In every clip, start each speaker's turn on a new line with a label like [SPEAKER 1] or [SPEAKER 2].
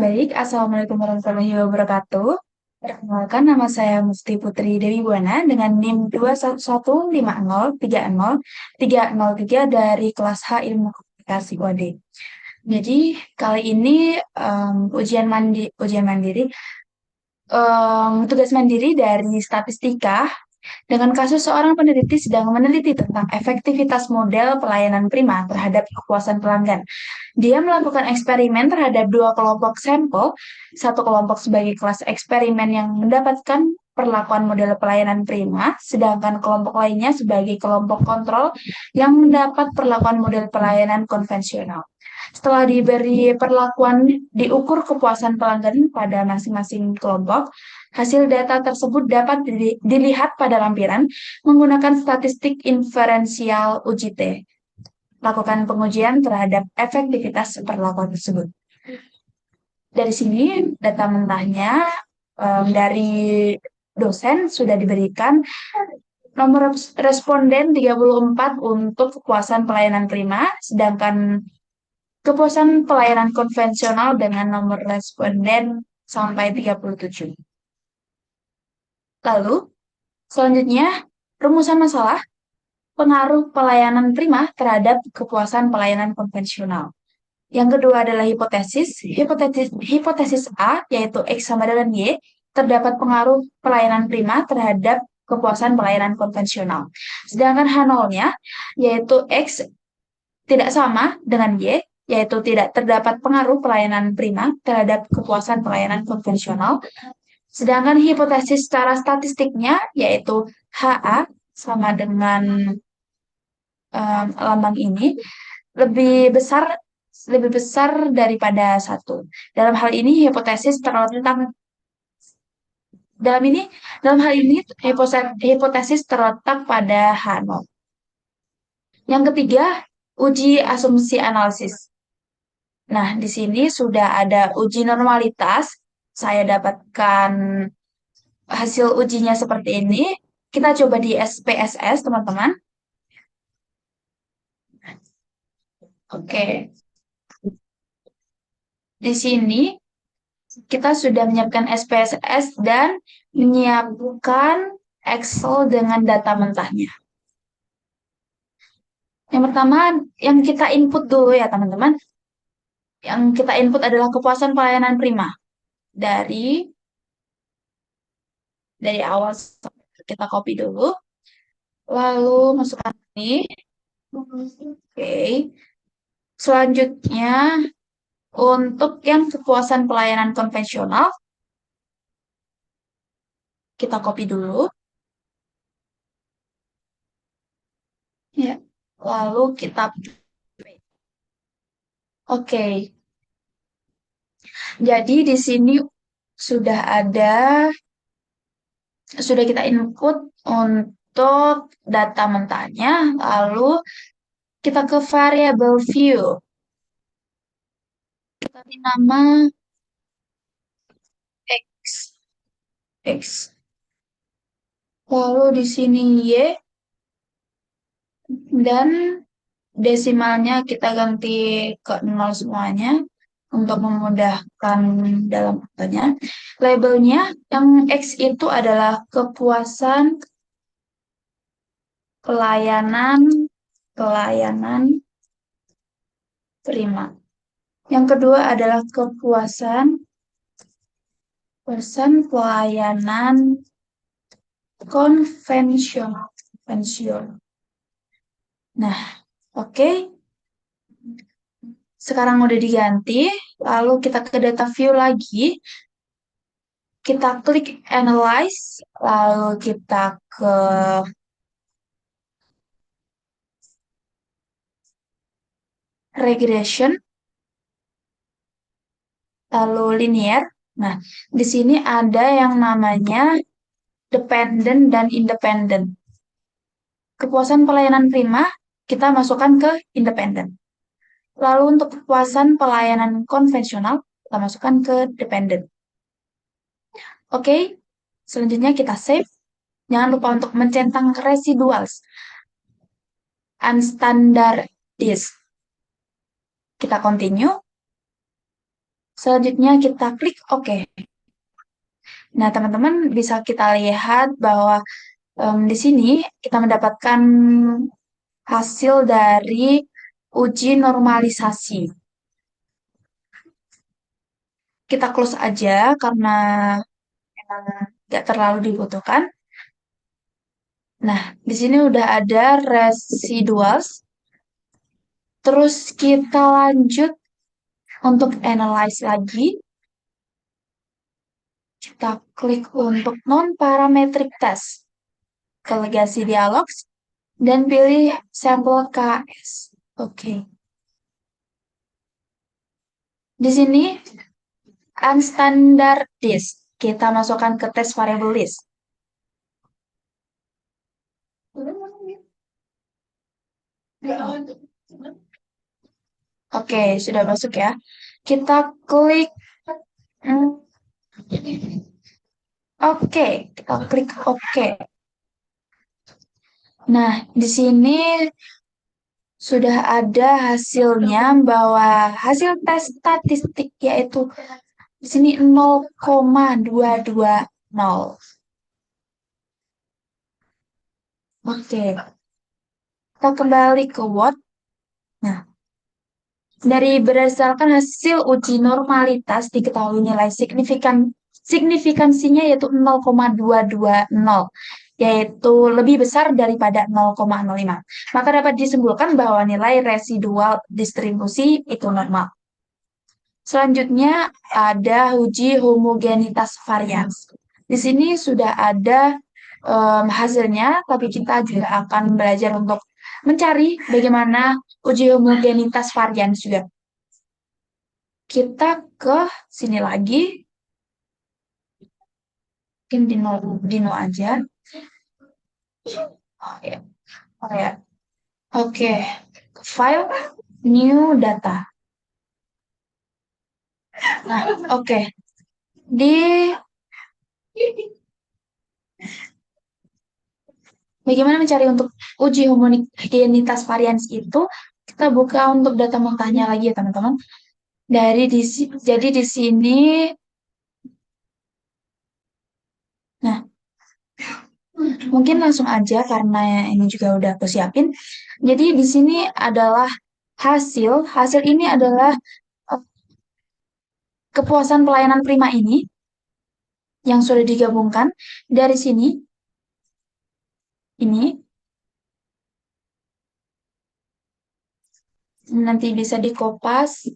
[SPEAKER 1] Baik, Assalamualaikum warahmatullahi wabarakatuh. Perkenalkan, nama saya Mufti Putri Dewi Buana dengan NIM 21150303003 dari kelas H Ilmu Komunikasi UAD. Jadi, kali ini ujian mandiri, tugas mandiri dari statistika dengan kasus seorang peneliti sedang meneliti tentang efektivitas model pelayanan prima terhadap kepuasan pelanggan. Dia melakukan eksperimen terhadap dua kelompok sampel, satu kelompok sebagai kelas eksperimen yang mendapatkan perlakuan model pelayanan prima, sedangkan kelompok lainnya sebagai kelompok kontrol yang mendapat perlakuan model pelayanan konvensional. Setelah diberi perlakuan, diukur kepuasan pelanggan pada masing-masing kelompok. Hasil data tersebut dapat dilihat pada lampiran menggunakan statistik inferensial UGT. Lakukan pengujian terhadap efektivitas perlakuan tersebut. Dari sini data mentahnya dari dosen sudah diberikan. Nomor responden 34 untuk kepuasan pelayanan prima, sedangkan kepuasan pelayanan konvensional dengan nomor responden sampai 37. Lalu, selanjutnya, rumusan masalah pengaruh pelayanan prima terhadap kepuasan pelayanan konvensional. Yang kedua adalah hipotesis. Hipotesis A, yaitu X sama dengan Y, terdapat pengaruh pelayanan prima terhadap kepuasan pelayanan konvensional. Sedangkan H0-nya, yaitu X tidak sama dengan Y, yaitu tidak terdapat pengaruh pelayanan prima terhadap kepuasan pelayanan konvensional. Sedangkan hipotesis secara statistiknya, yaitu HA sama dengan lambang ini, lebih besar daripada 1. Dalam hal ini hipotesis terletak dalam hal ini hipotesis terletak pada H0. Yang ketiga, uji asumsi analisis. Nah, di sini sudah ada uji normalitas. Saya dapatkan hasil ujinya seperti ini. Kita coba di SPSS, teman-teman. Oke. Di sini kita sudah menyiapkan SPSS dan menyiapkan Excel dengan data mentahnya. Yang pertama, yang kita input dulu ya teman-teman. Yang kita input adalah kepuasan pelayanan prima. Dari awal kita copy dulu. Lalu masukkan ini. Oke. Selanjutnya, untuk yang kepuasan pelayanan konvensional, kita copy dulu. Ya. Lalu kita Oke. Jadi di sini sudah kita input untuk data mentahnya, lalu kita ke variable view. Kita beri nama X. X. Lalu di sini Y. Dan desimalnya kita ganti ke 0 semuanya untuk memudahkan dalam angkanya. Labelnya yang X itu adalah kepuasan pelayanan prima. Yang kedua adalah kepuasan pelayanan konvensional. Nah, oke. Sekarang udah diganti, lalu kita ke data view lagi. Kita klik analyze, lalu kita ke regression, lalu linear. Nah, di sini ada yang namanya dependent dan independent. Kepuasan pelayanan prima, kita masukkan ke independent. Lalu untuk kepuasan pelayanan konvensional, kita masukkan ke dependent. Oke, selanjutnya kita save. Jangan lupa untuk mencentang residuals. Unstandardized. Kita continue. Selanjutnya kita klik OK. Nah, teman-teman bisa kita lihat bahwa di sini kita mendapatkan hasil dari uji normalisasi. Kita close aja karena memang nggak terlalu dibutuhkan. Nah, di sini udah ada residuals. Terus kita lanjut untuk analyze lagi. Kita klik untuk non-parametric test ke Legacy Dialogs dan pilih sampel KS. Oke. Di sini unstandard list. Kita masukkan ke test variable list. Oke, sudah masuk ya. Kita klik hmm, Oke, kita klik Oke. Nah, di sini sudah ada hasilnya bahwa hasil tes statistik yaitu di sini 0,220. Oke, kita kembali ke Word. Nah, dari berdasarkan hasil uji normalitas diketahui nilai signifikansinya yaitu 0,220, yaitu lebih besar daripada 0,05. Maka dapat disimpulkan bahwa nilai residual distribusi itu normal. Selanjutnya ada uji homogenitas varians. Di sini sudah ada hasilnya, tapi kita juga akan belajar untuk mencari bagaimana uji homogenitas varians juga. Kita ke sini lagi, mungkin dino aja. Oh ya, oh ya. Oke, file new data. Nah, oke. Di bagaimana mencari untuk uji homogenitas varians itu? Kita buka untuk data mentahnya lagi ya, teman-teman. Jadi di sini, nah, mungkin langsung aja karena ini juga udah aku siapin. Jadi di sini adalah hasil ini adalah eh, kepuasan pelayanan prima ini yang sudah digabungkan dari sini. Ini nanti bisa dikopas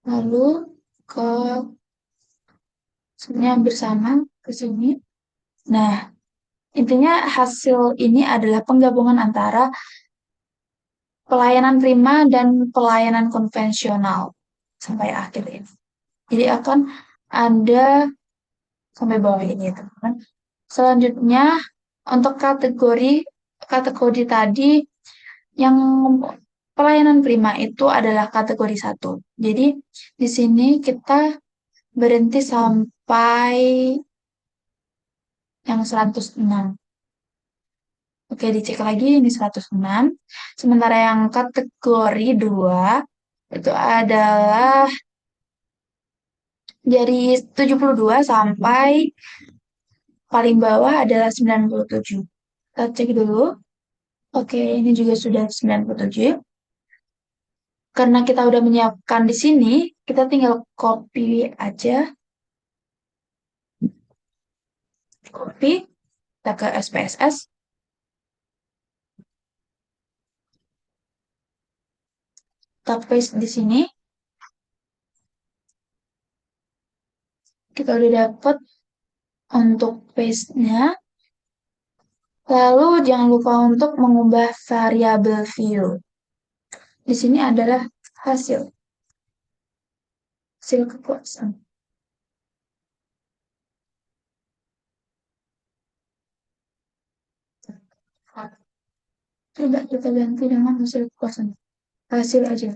[SPEAKER 1] lalu ke semuanya bersama ke sini. Nah, intinya hasil ini adalah penggabungan antara pelayanan prima dan pelayanan konvensional sampai akhir ini. Jadi akan ada sampai bawah ini, teman-teman. Selanjutnya untuk kategori tadi yang pelayanan prima itu adalah kategori 1. Jadi di sini kita berhenti sampai yang 106. Oke, dicek lagi ini 106. Sementara yang kategori 2 itu adalah dari 72 sampai paling bawah adalah 97. Kita cek dulu. Oke, ini juga sudah 97. Karena kita udah menyiapkan di sini, kita tinggal copy aja. Copy, kita ke SPSS. Kita paste di sini. Kita udah dapat untuk paste-nya. Lalu jangan lupa untuk mengubah variabel view. Di sini adalah hasil kepuasan. Coba kita ganti dengan hasil kepuasan. Hasil aja,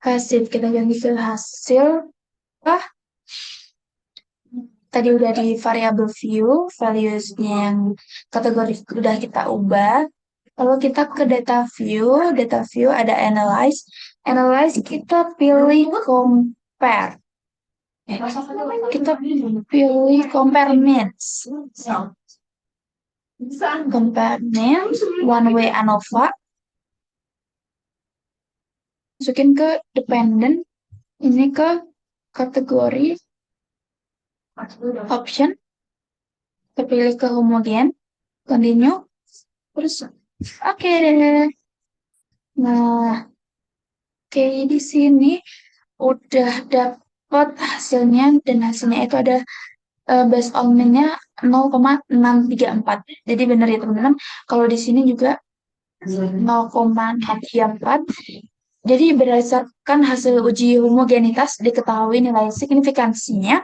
[SPEAKER 1] hasil kita ganti ke hasil. Ah, tadi udah di variable view, values-nya yang kategori udah kita ubah. Lalu kita ke data view ada analyze. Analyze kita pilih compare. Kita pilih compare means. Compare means one way ANOVA. Masukin ke dependent. Ini ke kategori option. Kepilih ke homogen. Continue. Terus oke deh. Nah, oke di sini udah dapat hasilnya dan hasilnya itu ada base on mean-nya 0,634. Jadi benar ya teman-teman. Kalau di sini juga 0,634. Jadi berdasarkan hasil uji homogenitas diketahui nilai signifikansinya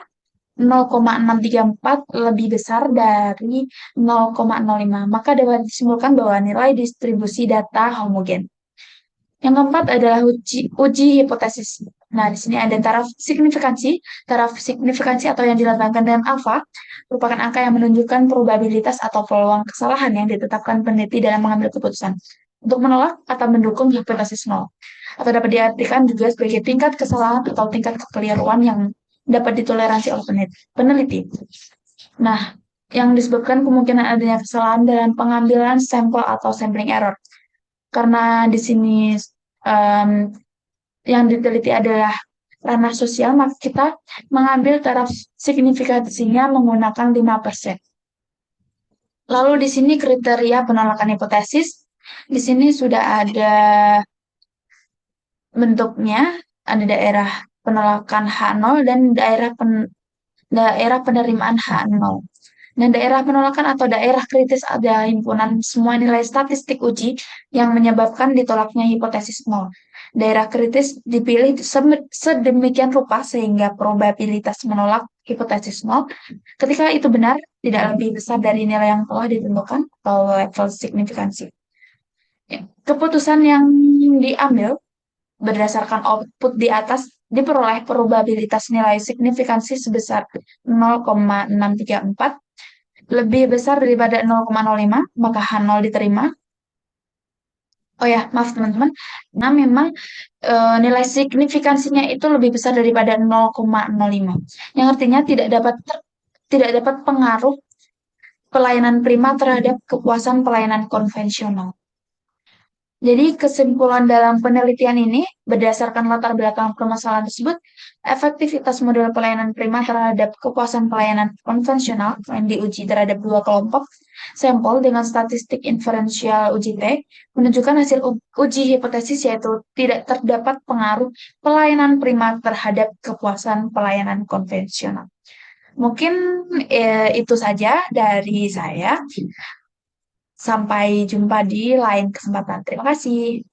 [SPEAKER 1] 0,634 lebih besar dari 0,05. Maka dapat disimpulkan bahwa nilai distribusi data homogen. Yang keempat adalah uji hipotesis. Nah, di sini ada taraf signifikansi. Taraf signifikansi atau yang dilambangkan dengan alfa merupakan angka yang menunjukkan probabilitas atau peluang kesalahan yang ditetapkan peneliti dalam mengambil keputusan untuk menolak atau mendukung hipotesis nol. Atau dapat diartikan juga sebagai tingkat kesalahan atau tingkat kekeliruan yang dapat ditoleransi oleh peneliti. Nah, yang disebabkan kemungkinan adanya kesalahan dalam pengambilan sampel atau sampling error. Karena di sini yang diteliti adalah ranah sosial, maka kita mengambil taraf signifikansinya menggunakan 5%. Lalu di sini kriteria penolakan hipotesis. Di sini sudah ada bentuknya, ada daerah penolakan H0 dan daerah penerimaan H0. Dan daerah penolakan atau daerah kritis ada himpunan semua nilai statistik uji yang menyebabkan ditolaknya hipotesis nol. Daerah kritis dipilih sedemikian rupa sehingga probabilitas menolak hipotesis nol ketika itu benar tidak lebih besar dari nilai yang telah ditentukan atau level signifikansi. Ya, keputusan yang diambil berdasarkan output di atas diperoleh probabilitas nilai signifikansi sebesar 0,634 lebih besar daripada 0,05, maka H0 diterima. Oh ya, maaf teman-teman. Nah, memang nilai signifikansinya itu lebih besar daripada 0,05. Yang artinya tidak dapat pengaruh pelayanan prima terhadap kepuasan pelayanan konvensional. Jadi kesimpulan dalam penelitian ini berdasarkan latar belakang permasalahan tersebut, efektivitas model pelayanan prima terhadap kepuasan pelayanan konvensional yang diuji terhadap dua kelompok sampel dengan statistik inferensial uji T menunjukkan hasil uji hipotesis yaitu tidak terdapat pengaruh pelayanan prima terhadap kepuasan pelayanan konvensional. Mungkin itu saja dari saya. Sampai jumpa di lain kesempatan. Terima kasih.